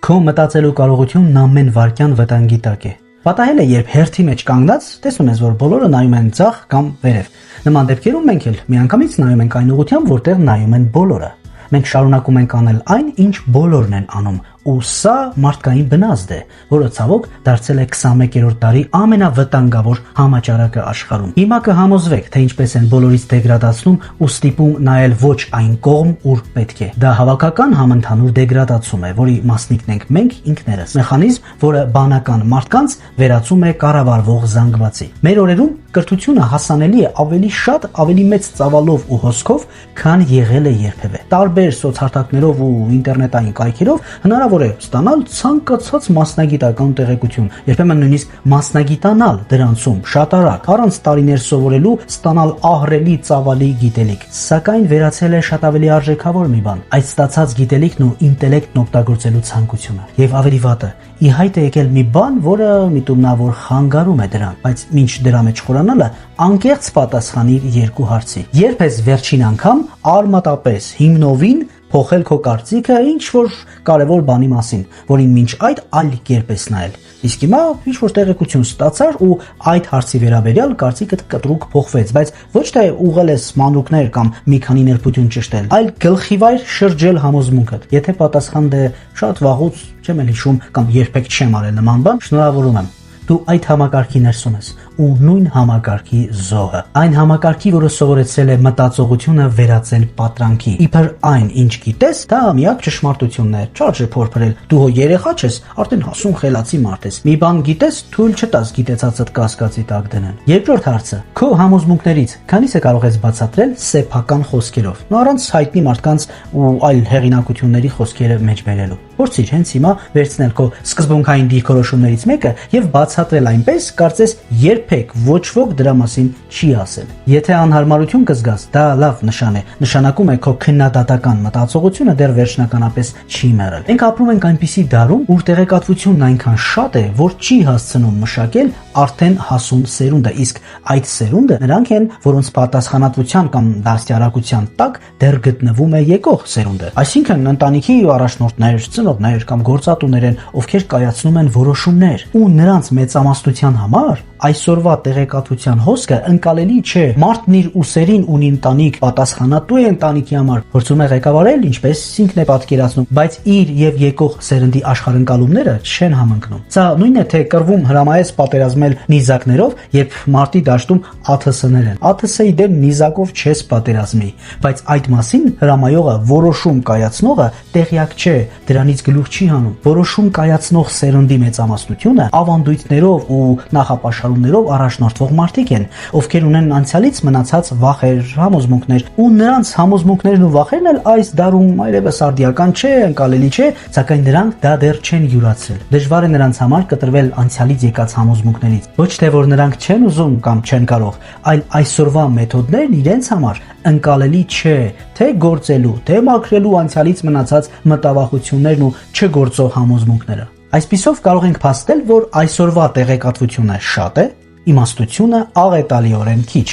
Քո մտածելու կարողությունն ամեն վայրկյան վտանգի տակ է։ Պատահել է, երբ հերթի մեջ կանգնած տեսնում ես, որ բոլորը նայում են ձախ կամ վերև։ Նման դեպքերում մենք էլ միանգամից նայում ենք այն ուղղությամբ, որտեղ նայում են բոլորը։ Մենք շարունակում ենք անել այն, ինչ բոլորն են անում, ու սա մարդկային բնազդ է, որը ցավոք դարձել է 21-րդ դարի ամենավտանգավոր համաճարակը աշխարհում։ Հիմա կհամոզվեք, թե ինչպես են բոլորից դեգրադացնում ու ստիպում նայել ոչ այն կողմ, ուր պետք է։ Դա հավաքական համընդհանուր դեգրադացում է, որի մասնիկն ենք մենք ինքներս։ Մեխանիզմ, որը բանական մարդկանց վերածում է կառավարվող զանգվածի։ Մեր օրերում կրթությունը հասանելի է ավելի շատ, ավելի մեծ ծավալով ու հոսքով, քան եղել է երբևէ։ Տարբեր սոցհարթակներով ու ինտերնետային կայքերով հնարավոր է ստանալ ցանկացած մասնագիտական տեղեկություն, երբեմն նույնիսկ մասնագիտանալ դրանցում շատ արագ, առանց տարիներ սովորելու ստանալ ահռելի ծավալի գիտելիք։ Սակայն վերացել է շատ ավելի արժեքավոր մի բան՝ այդ ստացած գիտելիքն ու ինտելեկտն օգտագործելու ցանկությունը։ Եվ ավելի վատը, ի հայտ է եկել մի բան, որը միտումնավոր խանգարում է դրան, բայց մինչ դրա մեջ խորանալը անկեղծ պատասխանիր երկու հարցի։ Երբ ես վերջին անգամ արմատապես հիմնովին փոխել քո կարծիքը ինչ որ կարևոր բանի մասին, որին մինչ այդ այլ կերպ ես նայել։ Իսկ հիմա ինչ որ տեղեկություն ստացար ու այդ հարցի վերաբերյալ կարծիքդ կտրուկ փոխվեց, բայց ոչ թե ուղղել ես մանրուքներ կամ մի քանի ներբություն ճշտել, այլ գլխիվայր շրջել համոզմունքդ։ Եթե պատասխանդ է շատ վաղուց չեմ էլ հիշում կամ երբեք չեմ արել նման բան, շնորհավորում եմ։ Դու այդ համակարգի ներսում ես ու նույն համակարգի զոհը։ Այն համակարգի, որը սովորեցրել է մտածողությունը վերածել պատրանքի։ Իբր այն, ինչ գիտես, դա միակ ճշմարտությունն է, չարժե փորփրել։ Դու հո երեխա ես, արդեն հասուն խելացի մարդ ես։ Մի բան գիտես, թույլ չտաս գիտեցածդ կասկածի տակ դնեն։ Երկրորդ հարցը՝ քո համոզմունքներից քանիսը կարող ես բացատրել սեփական խոսքերով, առանց հայտնի մարդկանց ու այլ հեղինակությունների խոսքերը մեջ բերելու։ Փորձիր հենց հիմա վերցնել քո սկզբունքային դիրքորոշումներից մեկը եւ բացատրել այնպես, կարծես երբեք ոչ ոք դրա մասին չի ասել։ Եթե անհարմարություն կզգաս, դա լավ նշան է, նշանակում է քո քննադատական մտածողությունը դեռ վերջնականապես չի մեռել։ Մենք ապրում ենք այնպիսի դարում, ուր տեղեկատվությունն այնքան շատ է, որ չի հասցնում մշակել արդեն հասուն սերունդը, իսկ այդ սերունդը նրանք են, որոնց պատասխանատվության կամ դաստիարակության տակ դեռ գտնվում է եկող սերունդը։ Այսինքն ընտանիքի առաջնորդներ, ծնողներ կամ գործատուներ են, ովքեր կայացնում են որոշումներ, ու նրանց մեծամասնության համար այսօրվա տեղեկատվության հոսքը ընկալելի չէ։ Մարդն իր ուսերին ունի ընտանիք, պատասխանատու է ընտանիքի համար, փորձում է ղեկավարել, ինչպես ինքն է պատկերացնում, բայց իր եւ եկող սերնդի աշխարհընկալումները չեն համընկնում։ Սա նույնն է, թե կռվում հրամայես պատերազմել նիզակներով, երբ մարտի դաշտում ԱԹՍ-ներ են։ ԱԹՍ-ի դեմ նիզակով չես պատերազմի, բայց այդ մասին հրամայողը, որոշում կայացնողը տեղյակ չէ, դրանից գլուխ չի հանում։ Որոշում կայացնող սերնդի մեծամասնությունը ավանդույթներով ու նախապաշարումներով առաջնորդվող մարդիկ են, ովքեր ունեն անցյալից մնացած վախեր, համոզմունքներ, ու նրանց համոզմունքներն ու վախերն էլ այս դարում այլևս արդիական չէ, ընկալելի չէ, սակայն նրանք դա դեռ չեն յուրացրել։ Դժվար է նրանց համար կտրվել անցյալից եկած համոզմունքներից։ Ոչ թե որ նրանք չեն ուզում կամ չեն կարող, այլ այսօրվա մեթոդներն իրենց համար ընկալելի չէ, թե գործելու, թե մաքրելու անցյալից մնացած մտավախություններն ու չգործող համոզմունքները։ Այսպիսով կարող ենք փաստել, որ այսօրվա տեղեկատվությունը շատ է, իմաստությունը աղետալիորեն քիչ։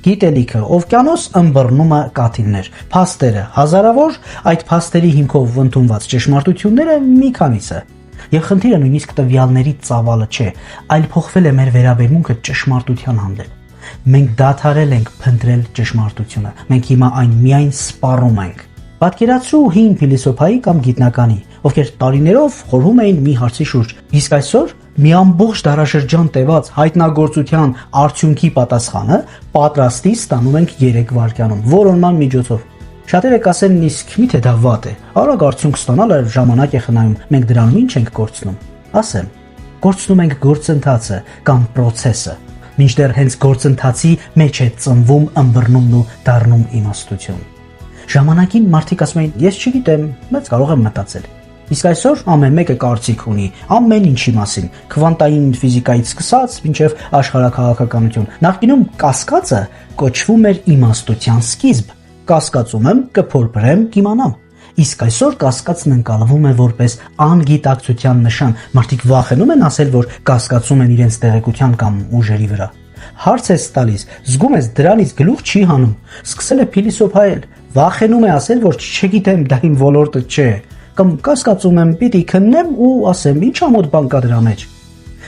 Գիտելիքը օվկիանոս, ըմբռնումը կաթիլներ, փաստերը հազարավոր, այդ փաստերի հիմքով ընդունված ճշմարտությունները մի քանիսը։ Եվ խնդիրը նույնիսկ տվյալների ծավալը չէ, այլ փոխվել է մեր վերաբերմունքը ճշմարտության հանդեպ։ Մենք դադարել ենք փնտրել ճշմարտությունը։ Մենք հիմա այն միայն սպառում ենք։ Պատկերացրու հին փիլիսոփայի կամ գիտնականի, ովքեր տարիներով խորհում էին մի հարցի շուրջ, իսկ այսօր մի ամբողջ դարաշրջան տևած հայտնագործության արդյունքի պատասխանը պատրաստի ստանում ենք 3 վայրկյանում, որոնման միջոցով։ Շատերը կասեն, իսկ միթե դա վատ է, արագ արդյունք ստանալը ժամանակ է խնայում, մենք դրանում ինչ ենք կորցնում։ Ասեմ, կորցնում ենք գործընթացը կամ պրոցեսը, մինչդեռ հենց գործընթացի մեջ է ծնվում ըմբռնումն ու դառնում իմաստություն։ Ժամանակին մարդիկ ասում էին, ես չգիտեմ, բայց կարող եմ մտածել։ Իսկ այսօր ամեն մեկը կարծիք ունի ամեն ինչի մասին, քվանտային ֆիզիկայից սկսած մինչև աշխարհաքաղաքականություն։ Նախկինում կասկածը կոչվում էր իմաստության սկիզբ։ Կասկածում եմ, կփորփրեմ, կիմանամ։ Իսկ այսօր կասկածն ընկալվում է որպես անգիտակցության նշան։ Մարդիկ վախենում են ասել, որ կասկածում են իրենց տեղեկության կամ ուժերի վրա։ Հարց ես տալիս, զգում ես դրանից գլուխ չի հանում, սկսել է փիլիսոփայել, վախենում է ասել, որ չգիտեմ, դա իմ ոլորտը չէ։ կամ կասկածում եմ, պիտի քննեմ ու ասեմ, ինչ ամոթ բան կա դրա մեջ։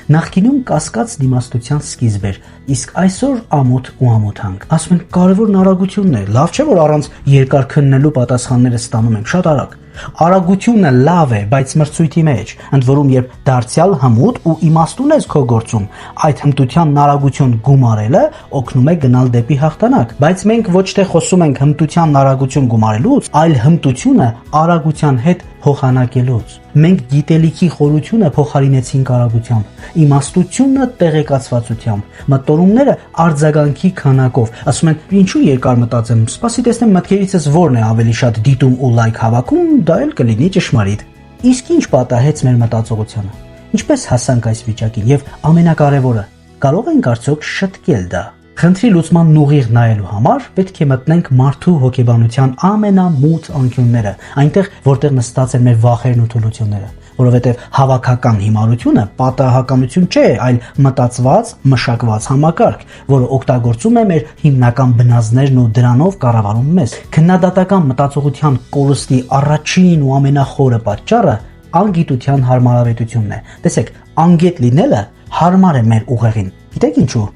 Նախկինում կասկածն իմաստության սկիզբ էր, իսկ այսօր ամոթ ու ամոթանք։ Ասում են կարևորն արագությունն է, լավ չէ որ առանց երկար քննելու պատասխանները ստանում ենք շատ արագ։ Արագությունը լավ է, բայց մրցույթի մեջ, ընդ որում երբ դարձյալ հմուտ ու իմաստուն ես քո գործում, այդ հմտությանն արագություն գումարելը օգնում է գնալ դեպի հաղթանակ։ Բայց մենք ոչ թե խոսում ենք հմտությանն արագություն գումարելուց, այլ հմտությունը արագության հետ փոխանակելուց։ Մենք գիտելիքի խորությունը փոխարինեցինք արագությամբ, իմաստությունը տեղեկացվածությամբ, մտորումները արձագանքի քանակով։ Ասում են, ինչու երկար մտածեմ, սպասի տեսնեմ մտքերիցս որն է ավելի շատ դիտում ու լայք հավաքում, դա էլ կլինի ճշմարիտ։ Իսկ ինչ պատահեց մեր մտածողությանը։ Ինչպես հասանք այս վիճակին եւ ամենակարևորը, կարող ենք արդյոք շտկել դա։ Խնդրի լուծման ուղիղ նայելու համար պետք է մտնենք մարդու հոգեբանության ամենամութ անկյունները, այնտեղ որտեղ նստած են մեր վախերն ու թուլությունները, որովհետև հավաքական հիմարությունը պատահականություն չէ, այլ մտածված, մշակված համակարգ, որը օգտագործում է մեր հիմնական բնազդներն ու դրանով կառավարում մեզ։ Քննադատական մտածողության կորստի առաջին ու ամենախորը պատճառը անգիտության հարմարավետությունն է։ Տեսեք, անգետ լինելը հարմար է մեր ուղեղին։ Գիտեք ինչու։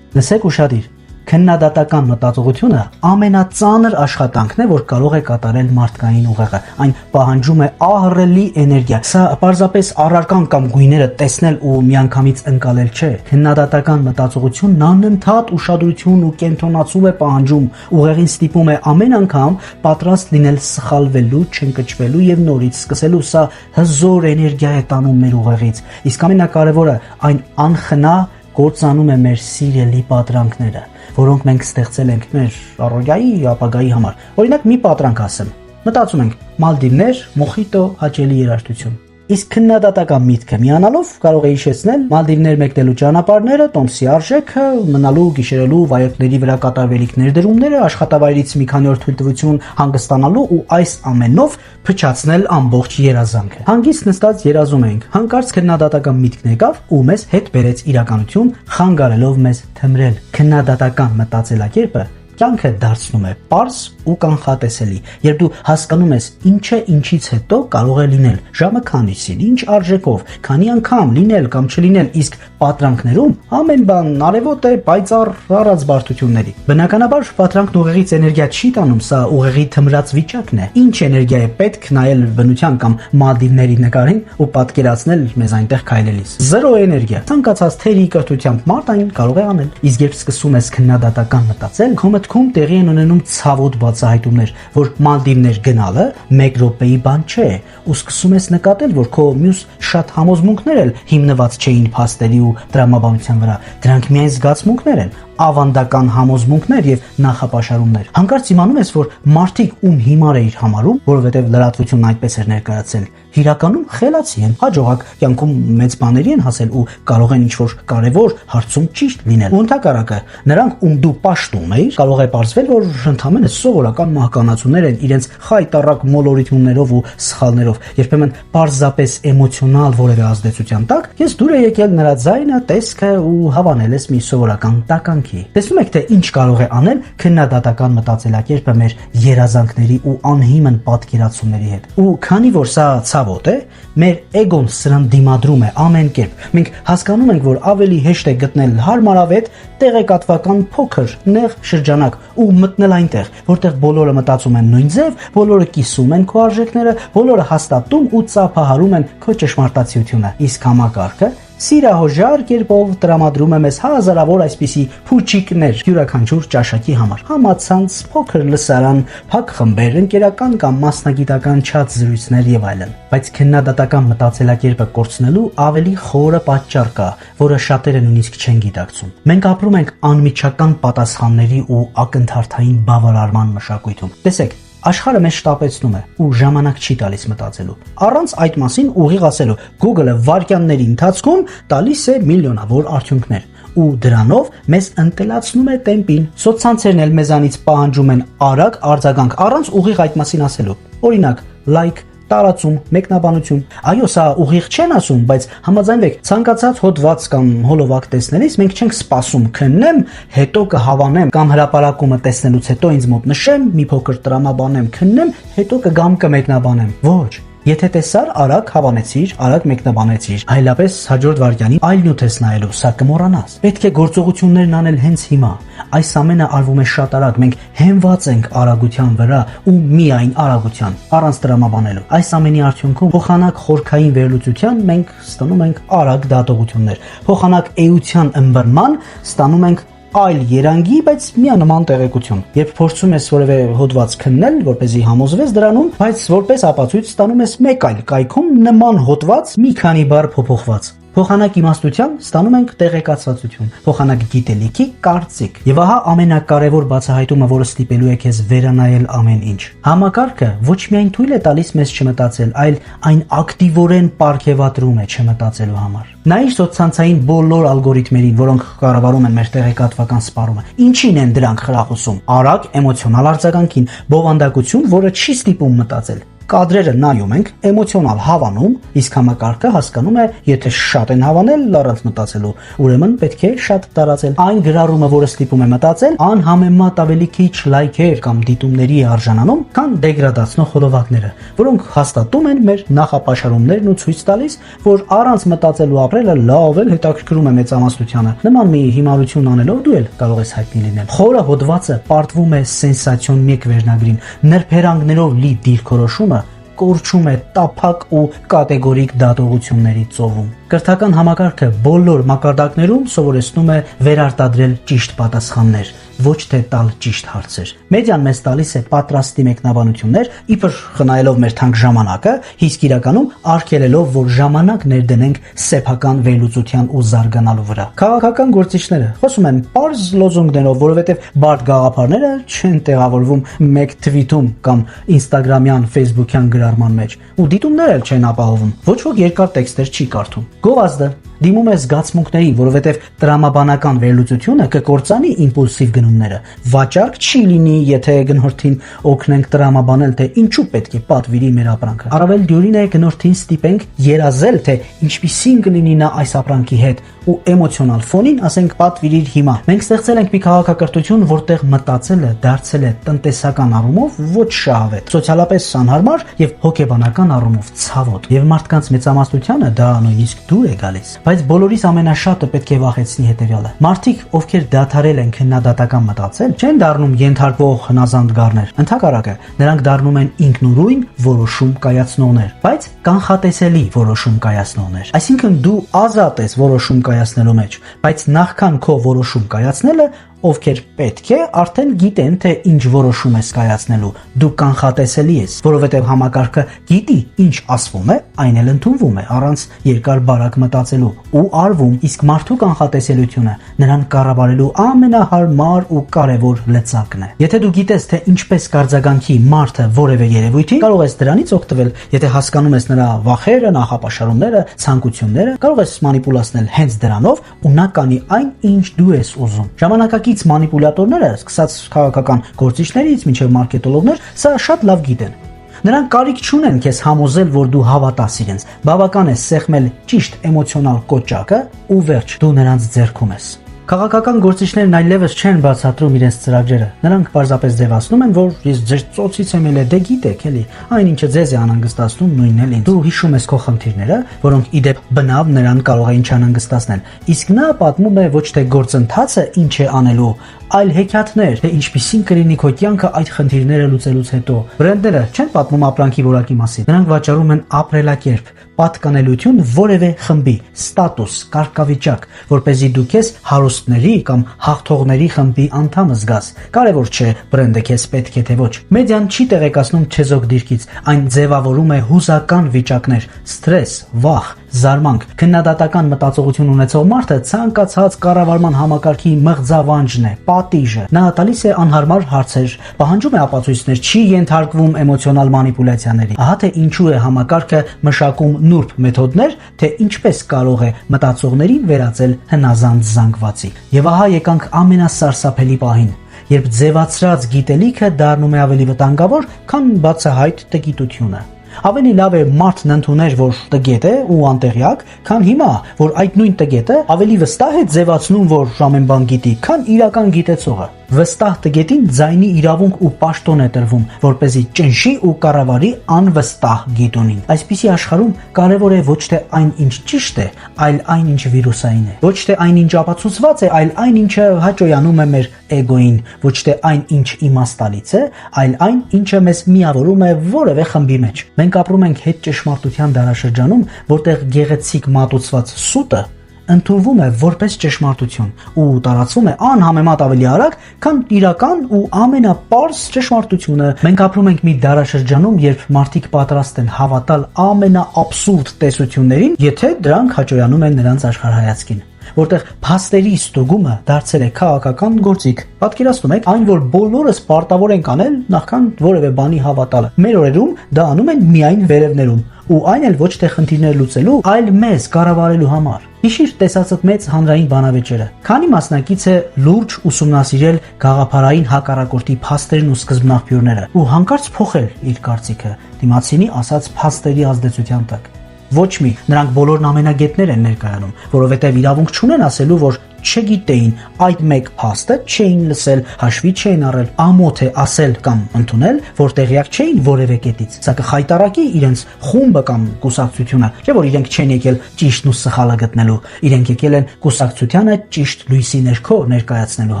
Լսեք ուշադիր, քննադատական մտածողությունը ամենածանր աշխատանքն է, որ կարող է կատարել մարդկային ուղեղը։ Այն պահանջում է ահռելի էներգիա։ Սա պարզապես առարկան կամ գույները տեսնել ու միանգամից ընկալել չէ։ Քննադատական մտածողությունն անընդհատ ուշադրություն ու կենտրոնացում է պահանջում, ուղեղին ստիպում է ամեն անգամ պատրաստ լինել սխալվելու, չընկճվելու եւ նորից սկսելու։ Սա հզոր էներգիա է տանում մեր ուղեղից։ Իսկ ամենակարևորը, այն անխնա կործանում է մեր սիրելի պատրանքները, որոնք մենք ստեղծել ենք մեր առօրյայի ապագայի համար։ Օրինակ մի պատրանք ասեմ։ Մտածում ենք Մալդիվներ, մոխիտո, հաճելի երաժշտություն։ Իսկ քննադատական միտքը միանալով կարող է հիշեցնել Մալդիվներ մեկնելու ճանապարհները, տոմսի արժեքը, մնալու, գիշերելու, վայրկների վրա կատարվելիք ներդրումները, աշխատավայրից մի քանի օր թույլտվություն հանգստանալու ու այս ամենով փչացնել ամբողջ երազանքը։ Հանգիստ նստած երազում ենք, հանկարծ քննադատական միտքն եկավ ու մեզ հետ բերեց իրականություն, խանգարելով մեզ թմրել։ Քննադատական մտածելակերպը կյանքը դարձնում է պարզ ու կանխատեսելի, երբ դու հասկանում ես ինչը ինչից հետո կարող է լինել, ժամը քանիսին, ինչ արժեքով, քանի անգամ լինել կամ չլինել, իսկ պատրանքներում ամեն բան արևոտ է, պայծառ առանց բարդությունների։ Բնականաբար պատրանքն ուղեղից էներգիա չի տանում, սա ուղեղի թմրած վիճակն է։ Ինչ էներգիա է պետք նայել բնության կամ Մալդիվների նկարին ու պատկերացնել մեզ այնտեղ քայլելիս։ Զերո էներգիա։ Ցանկացած թերի կրթությամբ մարդ այն կարող է անել։ Իսկ երբ սկսում ես քննադատական մտածել, մտքում տեղի են ունենում ցավոտ բացահայտումներ, որ Մալդիվներ գնալը 1 րոպեի բան չէ, ու սկսում ես նկատել, որ քո մյուս շատ համոզմունքներ էլ հիմնված չէին փաստերի ու տրամաբանության վրա։ Դրանք միայն զգացմունքներ են, ավանդական համոզմունքներ եւ նախապաշարումներ։ Հանկարծ իմանում ես, որ մարդիկ ում հիմար էիր համարում, որովհետեւ լրատվությունն այդպես էր ներկայացել, իրականում խելացի են, հաջողակ կյանքում մեծ բաների են հասել ու կարող են ինչ-որ կարևոր հարցում ճիշտ լինել։ Ու ընդհակառակը, նրանք ում դու պաշտում էիր, կարող է պարզվել, որ ընդհանրապես սովորական մահկանացուներ են իրենց խայտառակ մոլորություններով ու սխալներով, երբեմն պարզապես էմոցիոնալ որևէ ազդեցության տակ, ես դուր է եկել նրա ձայնը, տեսքը ու հավանել ես մի սովորական տական։ Տեսնում եք, թե ինչ կարող է անել քննադատական մտածելակերպը մեր երազանքների ու անհիմն պատկերացումների հետ։ Ու քանի որ սա ցավոտ է, մեր էգոն սրան դիմադրում է ամեն կերպ։ Մենք հասկանում ենք, որ ավելի հեշտ է գտնել հարմարավետ, տեղեկատվական փոքր, նեղ շրջանակ ու մտնել այնտեղ, որտեղ բոլորը մտածում են նույն ձև, բոլորը կիսում են քո արժեքները, բոլորը հաստատում ու ծափահարում են քո ճշմարտացիությունը։ Իսկ համակարգը սիրահոժար կերպով տրամադրում է մեզ հազարավոր այսպիսի փուչիկներ յուրաքանչյուր ճաշակի համար։ Համացանց, փոքր լսարան, փակ խմբեր, ընկերական կամ մասնագիտական չաթ զրույցներ եւ այլն։ Բայց քննադատական մտածելակերպը կորցնելու ավելի խորը պատճառ կա, որը շատերը նույնիսկ չեն գիտակցում։ Մենք ապրում ենք անմիջական պատասխանների ու ակնթարթային բավարարման մշակույթում։ Տեսեք, աշխարհը մեզ շտապեցնում է ու ժամանակ չի տալիս մտածելու։ Առանց այդ մասին ուղիղ ասելու, Google-ը վայրկյանների ընթացքում տալիս է միլիոնավոր արդյունքներ ու դրանով մեզ ընտելացնում է տեմպին։ Սոցցանցերն էլ մեզանից պահանջում են արագ արձագանք առանց ուղիղ այդ մասին ասելու։ Օրինակ, լայք, տարածում, մեկնաբանություն։ Այո, սա ուղիղ չեն ասում, բայց համաձայնվեք, ցանկացած հոդված կամ հոլովակ տեսնելիս մենք չենք սպասում քննեմ, հետո կհավանեմ կամ հրապարակումը տեսնելուց հետո ինձ մոտ նշեմ, մի փոքր տրամաբանեմ, քննեմ, հետո կգամ կմեկնաբանեմ։ Ոչ, Եթե տեսար, արագ հավանեցիր, արագ մեկնաբանեցիր, այլապես հաջորդ վայրկյանին այլ նյութ ես նայելու, սա կմոռանաս։ Պետք է գործողություններն անել հենց հիմա։ Այս ամենը արվում է շատ արագ, մենք հենված ենք արագության վրա ու միայն արագության, առանց տրամաբանելու։ Այս ամենի արդյունքում փոխանակ խորքային վերլուծության մենք ստանում ենք արագ դատողություններ, փոխանակ էության ըմբռնման ստանում ենք այլ երանգի, բայց միանման տեղեկություն։ Երբ փորձում ես որևէ հոդված քննել, որպեսզի համոզվես դրանում, բայց որպես ապացույց ստանում ես մեկ այլ կայքում նման հոդված մի քանի բառ փոփոխված։ Փոխանակ իմաստության ստանում ենք տեղեկացվածություն, փոխանակ գիտելիքի կարծիք։ Եվ ահա ամենակարևոր բացահայտումը, որը ստիպելու է քեզ վերանայել ամեն ինչ։ Համակարգը ոչ միայն թույլ է տալիս մեզ չմտածել, այլ այն ակտիվորեն պարգևատրում է չմտածելու համար։ Նայիր սոցցանցային բոլոր ալգորիթմերին, որոնք կառավարում են մեր տեղեկատվական սպառումը։ Ինչին են դրանք խրախուսում։ Արագ էմոցիոնալ արձագանքին, բովանդակություն, որը չի ստիպում մտածել։ Կադրերը նայում ենք, էմոցիոնալ հավանում, իսկ համակարգը հասկանում է, եթե շատ են հավանել առանց մտածելու, ուրեմն պետք է շատ տարածել։ Այն գրառումը, որը ստիպում է մտածել, անհամեմատ ավելի քիչ լայքեր կամ դիտումների է արժանանում, քան դեգրադացնող խորովակները, որոնք հաստատում են մեր նախապաշարումներն ու ցույց տալիս, որ առանց մտածելու ապրելը լավ էլ հետաքրքրում է մեծամասնությանը։ Նման մի հիմարություն անելով դու էլ կարող ես հայտնի լինել։ Խորը հոդվածը պարտվում է սենսացիոն մեկ վերնագրին, նրբերանգներով լի դիրքորոշումը կորչում է տափակ ու կատեգորիկ դատողությունների ծովում։ Կրթական համակարգը բոլոր մակարդակներում սովորեցնում է վերարտադրել ճիշտ պատասխաններ, ոչ թե տալ ճիշտ հարցեր։ Մեդիան մեզ տալիս է պատրաստի մեկնաբանություններ, իբր խնայելով մեր թանկ ժամանակը, իսկ իրականում արգելելով, որ ժամանակ ներդնենք սեփական վերլուծության ու զարգանալու վրա։ Քաղաքական գործիչները խոսում են պարզ լոզունգներով, որովհետև բարդ գաղափարները չեն տեղավորվում մեկ թվիթում կամ ինստագրամյան, ֆեյսբուքյան գրառման մեջ, ու դիտումներ էլ չեն ապահովում։ Ոչ ոք երկար տեքստեր չի կարդում։ Գովազդը դիմում է զգացմունքների, որովհետև տրամաբանական վերլուծությունը կկործանի իմպուլսիվ գնումները։ Վաճառք չի լինի, եթե գնորդին օգնենք տրամաբանել, թե ինչու պետք է պատվիրի մեր ապրանքը։ Առավել դյուրին է գնորդին ստիպենք երազել, թե ինչպիսին կլինի նա այս ապրանքի հետ, ու էմոցիոնալ ֆոնին ասենք պատվիրիր հիմա։ Մենք ստեղծել ենք մի քաղաքակրթություն, որտեղ մտածելը դարձել է տնտեսական առումով ոչ շահավետ, սոցիալապես անհարմար եւ հոգեբանական առումով ցավոտ։ Եվ մարդկանց մեծամասնությանը դա նույնիսկ դուր է գալիս։ Բայց բոլորիս ամենաշատը պետք է վախեցնի հետևյալը։ Մարդիկ, ովքեր դադարել են քննադատական մտածել, չեն դառնում ենթարկվող հնազանդ գառներ։ Ընդհակառակը, նրանք դառնում են ինքնուրույն որոշում կայացնողներ, բայց կանխատեսելի որոշում կայացնողներ։ Այսինքն դու ազատ ես որոշում կայացնելու մեջ, բայց նախքան քո որոշում կայացնելը ովքեր պետք է արդեն գիտեն, թե ինչ որոշում ես կայացնելու, դու կանխատեսելի ես, որովհետև համակարգը գիտի ինչ ասվում է, այն էլ ընդունվում է առանց երկար բարակ մտածելու ու արվում, իսկ մարդու կանխատեսելիությունը նրան կառավարելու ամենահարմար ու կարևոր լծակն է։ Եթե դու գիտես, թե ինչպես կարձագանքի մարդը որևէ երևույթի, կարող ես դրանից օգտվել, եթե հասկանում ես նրա վախերը, նախապաշարումները, ցանկությունները, կարող ես մանիպուլացնել հենց դրանով ու նա կանի այն, ինչ դու ես ուզում։ Ժամանակակից մանիպուլյատորները, սկսած քաղաքական գործիչներից մինչև մարքետոլոգներ, սա շատ լավ գիտեն։ Նրանք կարիք չունեն քեզ համոզել, որ դու հավատաս իրենց։ Բավական է սեղմել ճիշտ էմոցիոնալ կոճակը ու վերջ, դու նրանց ձեռքում ես։ Քաղաքական գործիչներն այլևս չեն բացատրում իրենց ծրագրերը։ Նրանք պարզապես ձևացնում են, որ ես ձեր ծոցից եմ ելել, դե գիտեք էլի, այն ինչը ձեզ է անհանգստացնում, նույնն էլ ինձ։ Դու հիշում ես քո խնդիրները, որոնք իդեպ բնավ նրան կարող էին չանհանգստացնել։ Իսկ նա պատմում է ոչ թե գործընթացը ինչ է անելու, այլ հեքիաթներ, թե ինչպիսին կլինի քո կյանքը այդ խնդիրները լուծելուց հետո։ Բրենդները չեն պատմում ապրանքի որակի մասին։ Նրանք վաճառում են ապրելակերպ, պատկանելություն որևէ խմբի, ստատուս, կարգավիճակ, որպեսզի դու քեզ հարուստների կամ հաղթողների խմբի անդամ զգաս։ Կարևոր չէ բրենդը քեզ պետք է թե ոչ։ Մեդիան չի տեղեկացնում չեզոք դիրքից, այն ձևավորում է հուզական վիճակներ, սթրես, վախ, զարմանք։ Քննադատական մտածողություն ունեցող մարդը ցանկացած կառավարման համակարգի մղձավանջն է, պատիժը։ Նա տալիս է անհարմար հարցեր, պահանջում է ապացույցներ, չի ենթարկվում էմոցիոնալ մանիպուլյացիաների։ Ահա թե ինչու է համակարգը մշակում նուրբ մեթոդներ, թե ինչպես կարող է մտածողներին վերածել հնազանդ զանգվածի։ Եվ ահա եկանք ամենասարսափելի պահին, երբ ձևացրած գիտելիքը դառնում է ավելի վտանգավոր, քան բացահայտ տգիտությունը։ Ավելի լավ է մարդն ընդուներ, որ տգետ է ու անտեղյակ, քան հիմա, որ այդ նույն տգետը ավելի վստահ է ձևացնում, որ ամեն բան գիտի, քան իրական գիտեցողը։ Վստահ տգետին ձայնի իրավունք ու պաշտոն է տրվում, որպեսզի ճնշի ու կառավարի անվստահ գիտունին։ Այսպիսի աշխարհում կարևոր է ոչ թե այն, ինչ ճիշտ է, այլ այն, ինչ վիրուսային է։ Ոչ թե այն, ինչ ապացուցված է, այլ այն, ինչը հաճոյանում է մեր էգոին։ Ոչ թե այն, ինչ իմաստալից է, այլ այն, ինչը մեզ միավորում է որևէ խմբի մեջ։ Մենք ապրում ենք հետ ճշմարտության դարաշրջանում, որտեղ գեղեցիկ մատուցված սուտը ընդունվում է որպես ճշմարտություն ու տարածվում է անհամեմատ ավելի արագ, քան իրական ու ամենապարզ ճշմարտությունը։ Մենք ապրում ենք մի դարաշրջանում, երբ մարդիկ պատրաստ են հավատալ ամենաաբսուրդ տեսություններին, եթե դրանք հաճոյանում են նրանց աշխարհայացքին, որտեղ փաստերի ստուգումը դարձել է քաղաքական գործիք։ Պատկերացնում եք այն, որ բոլորս պարտավոր ենք անել նախքան որևէ բանի հավատալը։ Մեր օրերում դա անում են միայն վերևներում, ու այն էլ ոչ թե խնդիրներ լուծելու, այլ մեզ կառավարելու համար։ Հիշիր տեսածդ մեծ հանրային բանավեճերը։ Քանի մասնակից է լուրջ ուսումնասիրել գաղափարային հակառակորդի փաստերն ու սկզբնաղբյուրները ու հանկարծ փոխել իր կարծիքը դիմացինի ասած փաստերի ազդեցության տակ։ Ոչ մի, նրանք բոլորն ամենագետներ են ներկայանում, որովհետև իրավունք չունեն ասելու, որ չգիտեին այդ մեկ փաստը, չէին լսել, հաշվի չէին առել, ամոթ է ասել կամ ընդունել, որ տեղյակ չէին որևէ կետից։ Սա կխայտարակի իրենց խումբը կամ կուսակցությունը, չէ՞ որ իրենք չեն եկել ճիշտն ու սխալը գտնելու, իրենք եկել են կուսակցությանը ճիշտ լույսի ներքո ներկայացնելու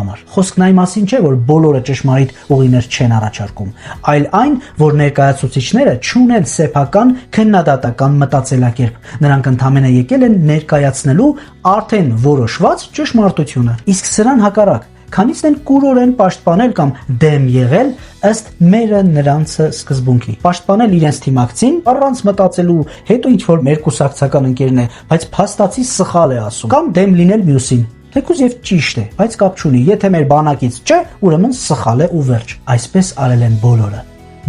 համար։ Խոսքն այն մասին չէ, որ բոլորը ճշմարիտ ուղիներ չեն առաջարկում, այլ այն, որ ներկայացուցիչները չունեն սեփական քննադատական մտածելակերպ։ Նրանք ընդհանրապես եկել են ներկայացնելու արդեն որոշված ճշմարտությունը։ Իսկ սրան հակառակ, քանիսն են կուրորեն պաշտպանել կամ դեմ եղել ըստ մերը նրանցը սկզբունքի։ Պաշտպանել իրենց թիմակցին առանց մտածելու, հետո ինչ որ մեր կուսակցական ընկերն է, բայց փաստացի սխալ է ասում, կամ դեմ լինել մյուսին։ Թեկուզ եւ ճիշտ է, բայց կապ չունի, եթե մեր բանակից չէ, ուրեմն սխալ է ու վերջ։ Այսպես արել են բոլորը։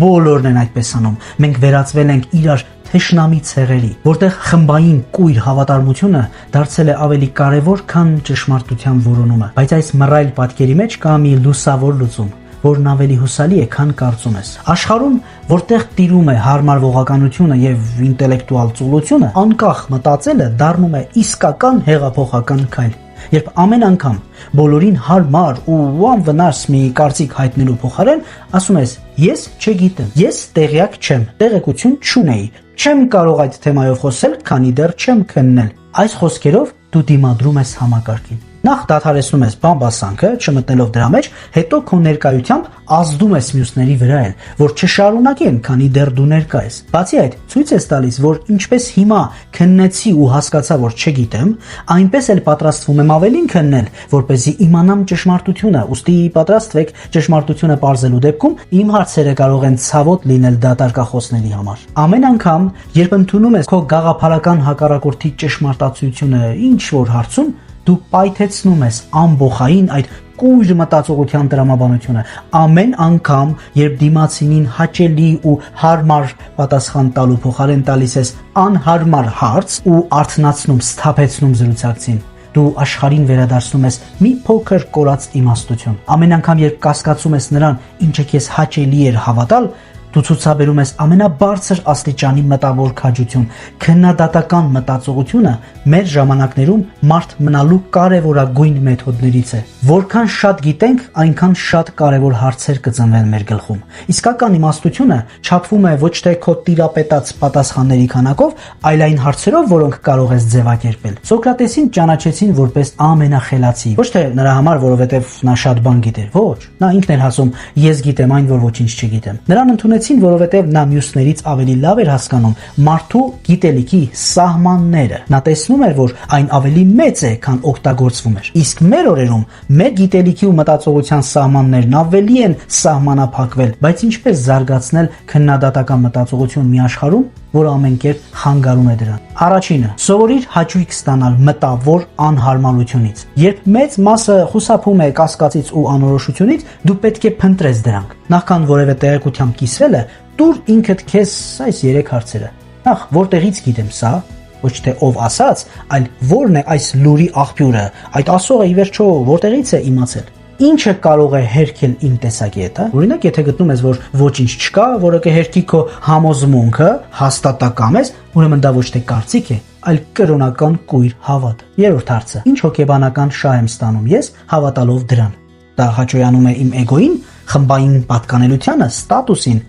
Բոլորն են այդպես անում։ Մենք վերածվել ենք իրար թշնամի ցեղերի, որտեղ խմբային կույր հավատարմությունը դարձել է ավելի կարևոր, քան ճշմարտության որոնումը։ Բայց այս մռայլ պատկերի մեջ կա մի լուսավոր լուծում, որն ավելի հուսալի է, քան կարծում ես։ Աշխարհում, որտեղ տիրում է հարմարվողականությունը եւ ինտելեկտուալ ծուլությունը, անկախ մտածելը դառնում է իսկական հեղափոխական քայլ։ Երբ ամեն անգամ բոլորին հարմար ու անվնաս մի կարծիք հայտնելու փոխարեն ասում ես ես չգիտեմ, ես տեղյակ չեմ, տեղեկություն չունեի, չեմ կարող այդ թեմայով խոսել, քանի դեռ չեմ քննել։ Այս խոսքերով դու դիմադրում ես համակարգին։ Նախ դադարեցնում ես բամբասանքը, չմտնելով դրա մեջ, հետո քո ներկայությամբ ազդում ես մյուսների վրա էլ, որ չշարունակեն, քանի դեռ դու ներկա ես։ Բացի այդ, ցույց ես տալիս, որ ինչպես հիմա քննեցի ու հասկացա, որ չգիտեմ, այնպես էլ պատրաստվում եմ ավելին քննել, որպեսզի իմանամ ճշմարտությունը, ուստի պատրաստվեք ճշմարտությունը պարզելու դեպքում իմ հարցերը կարող են ցավոտ լինել դատարկախոսների համար։ Ամեն անգամ, երբ ընդունում ես քո գաղափարական հակառակորդի ճշմարտացիությունը ինչ որ հարցում, դու պայթեցնում ես ամբողջային այդ կույր մտածողության տրամաբանությունը։ Ամեն անգամ, երբ դիմացինին հաճելի ու հարմար պատասխան տալու փոխարեն տալիս ես անհարմար հարց ու արթնացնում, սթափեցնում զրուցակցին, դու աշխարհին վերադարձնում ես մի փոքր կորած իմաստություն։ Ամեն անգամ, երբ կասկածում ես նրան, ինչը քեզ հաճելի էր հավատալ, դու ցուցաբերում ես ամենաբարձր աստիճանի մտավոր քաջություն։ Քննադատական մտածողությունը մեր ժամանակներում մարդ մնալու կարևորագույն մեթոդներից է։ Որքան շատ գիտենք, այնքան շատ կարևոր հարցեր կծնվեն մեր գլխում։ Իսկական իմաստությունը չափվում է ոչ թե քո տիրապետած պատասխանների քանակով, այլ այն հարցերով, որոնք կարող ես ձևակերպել։ Սոկրատեսին ճանաչեցին որպես ամենախելացի, ոչ թե նրա համար, որովհետև նա շատ բան գիտեր, ոչ, նա ինքն էր ասում, ես գիտեմ այն, որ ոչինչ չգիտեմ։ Նրան ընդունեցին, որովհետև նա մյուսներից ավելի լավ էր հասկանում մարդու գիտելիքի սահմանները։ Նա տեսնում էր, որ այն ավելի մեծ է, քան օգտագործվում էր։ Իսկ մեր օրերում մեր գիտելիքի ու մտածողության սահմաններն ավելի են սահմանափակվել, բայց ինչպես զարգացնել քննադատական մտածողություն մի աշխարհում, որ ամեն կերպ խանգարում է դրան։ Առաջինը՝ սովորիր հաճույք ստանալ մտավոր անհարմարությունից։ Երբ մեծ մասը խուսափում է կասկածից ու անորոշությունից, դու պետք է փնտրես դրանք։ Նախքան որևէ տեղեկությամբ կիսվելը, տուր ինքդ քեզ այս 3 հարցերը։ Նախ, որտեղից գիտեմ սա, ոչ թե ով ասաց, այլ ո՞րն է այս լուրի աղբյուրը, այդ ասողը ի վերջո որտեղից է իմացել։ Ինչը կարող է հերքել իմ տեսակետը։ Օրինակ, եթե գտնում ես, որ ոչինչ չկա, որը կհերքի քո համոզմունքը, հաստատակամ ես, ուրեմն դա ոչ թե կարծիք է, այլ կրոնական կույր հավատ։ Երրորդ հարցը. ինչ հոգեբանական շահ եմ ստանում ես հավատալով դրան։ Դա հաճոյանում է իմ էգոին, խմբային պատկանելությանը, ստատուսին,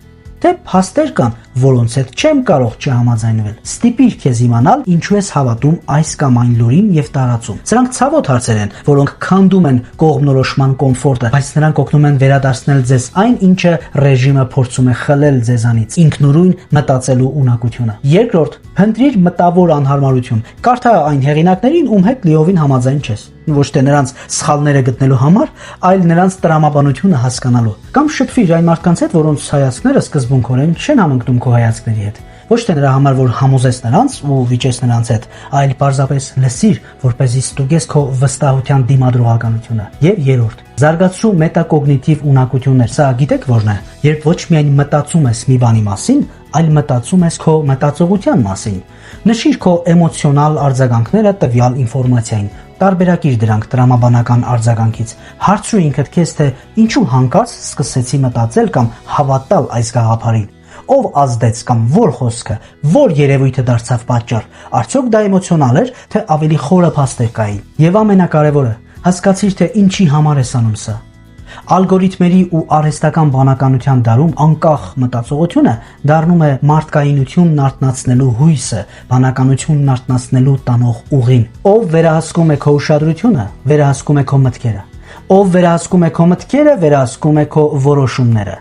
թե փաստեր կան, որոնց հետ չեմ կարող չհամաձայնվել։ Ստիպիր քեզ իմանալ ինչու ես հավատում այս կամ այն լուրին եւ տարածում։ Սրանք ցավոտ հարցեր են, որոնք քանդում են կողմնորոշման կոմֆորտը, բայց նրանք օգնում են վերադարձնել ձեզ այն, ինչը ռեժիմը փորձում է խլել ձեզանից՝ ինքնուրույն մտածելու ունակությունը։ Երկրորդ, փնտրիր մտավոր անհարմարություն։ Կարդա այն հեղինակներին, ում հետ լիովին համաձայն չես։ Ոչ թե նրանց սխալները գտնելու համար, այլ նրանց տրամաբանությունը հասկանալու։ Կամ շփվիր այն մարդկանց հետ, որոնց հայացքները սկզբունքորեն չեն համընկնում քո հայացքների հետ։ Ոչ թե նրա համար, որ համոզես նրանց ու վիճես նրանց հետ, այլ պարզապես լսիր, որպեսզի ստուգես քո վստահության դիմադրողականությունը։ Եվ երրորդ, զարգացրու մետակոգնիտիվ ունակություններ։ Սա գիտեք որն է։ Երբ ոչ միայն մտածում ես մի բանի մասին, այլ մտածում ես քո մտածողության մասին։ Նշիր քո էմոցիոնալ արձագանքները տվյալ ինֆորմացիային։ Տարբերակիր դրանք տրամաբանական արձագանքից։ Հարցրու ինքդ քեզ, թե ինչու հանկարծ սկսեցի մտածել կամ հավատալ այս գաղափարին։ Ով ազդեց կամ որ խոսքը, որ երևույթը դարձավ պատճառ։ Արդյոք դա էմոցիոնալ էր, թե ավելի խորը փաստեր կային։ Եվ ամենակարևորը, հասկացիր, թե ինչի համար ես անում սա։ Ալգորիթմերի ու արհեստական բանականության դարում անկախ մտածողությունը դառնում է մարդկայնությունն արթնացնելու հույսը, բանականությունն արթնացնելու տանող ուղին։ Ով վերահսկում է քո ուշադրությունը, վերահսկում է քո մտքերը։ Ով վերահսկում է քո մտքերը, վերահսկում է քո որոշումները։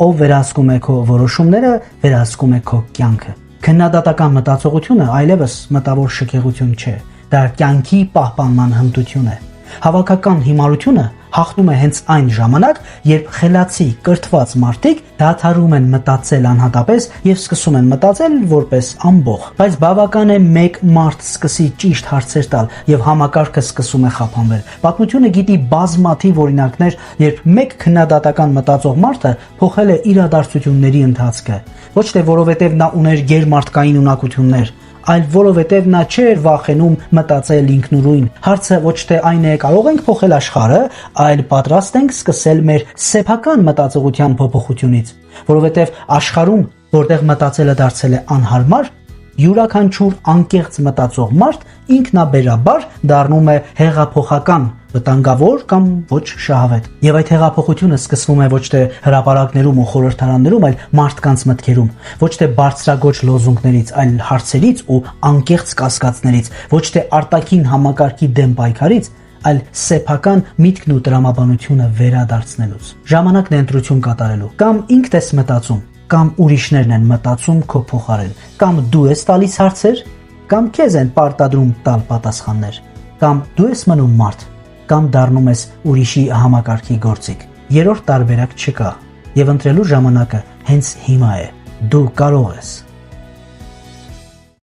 Ով վերահսկում է քո որոշումները, վերահսկում է քո կյանքը։ Քննադատական մտածողությունը այլևս մտավոր շքեղություն չէ, դա կյանքի պահպանման հմտություն է։ Հավաքական հիմարությունը հաղթում է հենց այն ժամանակ, երբ խելացի, կրթված մարդիկ դադարում են մտածել անհատապես եւ սկսում են մտածել որպես ամբողջ։ Բայց բավական է մեկ մարդ սկսի ճիշտ հարցեր տալ եւ համակարգը սկսում է խափանվել։ Պատմությունը գիտի բազմաթիվ օրինակներ, երբ մեկ քննադատական մտածող մարդը փոխել է իրադարձությունների ընթացքը, ոչ թե որովհետեւ նա ուներ գերմարդկային ունակություններ, այլ որովհետև նա չէր վախենում մտածել ինքնուրույն։ Հարցը ոչ թե այն է կարող ենք փոխել աշխարհը, այլ պատրաստ ենք սկսել մեր սեփական մտածողության փոփոխությունից, որովհետև աշխարհում, որտեղ մտածելը դարձել է անհարմար, յուրաքանչյուր անկեղծ մտածող մարդ ինքնաբերաբար դառնում է հեղափոխական, վտանգավոր կամ ոչ շահավետ։ Եվ այդ հեղափոխությունը սկսվում է ոչ թե հրապարակներում ու խորհրդարաններում, այլ մարդկանց մտքերում, ոչ թե բարձրագույն լոզունգներից, այլ հարցերից ու անկեղծ կասկածներից, ոչ թե արտաքին համակարգի դեմ պայքարից, այլ սեփական միտքն ու տրամաբանությունը վերադարձնելուց։ Ժամանակն է ընտրություն կատարելու։ Կամ ինքդ ես մտածում, կամ ուրիշներն են մտածում քո փոխարեն, կամ դու ես տալիս հարցեր, կամ քեզ են պարտադրում տալ պատասխաններ, կամ դու ես մնում մարդ, կամ դառնում ես ուրիշի համակարգի գործիք։ Երրորդ տարբերակ չկա, եւ ընտրելու ժամանակը հենց հիմա է։ Դու կարող ես։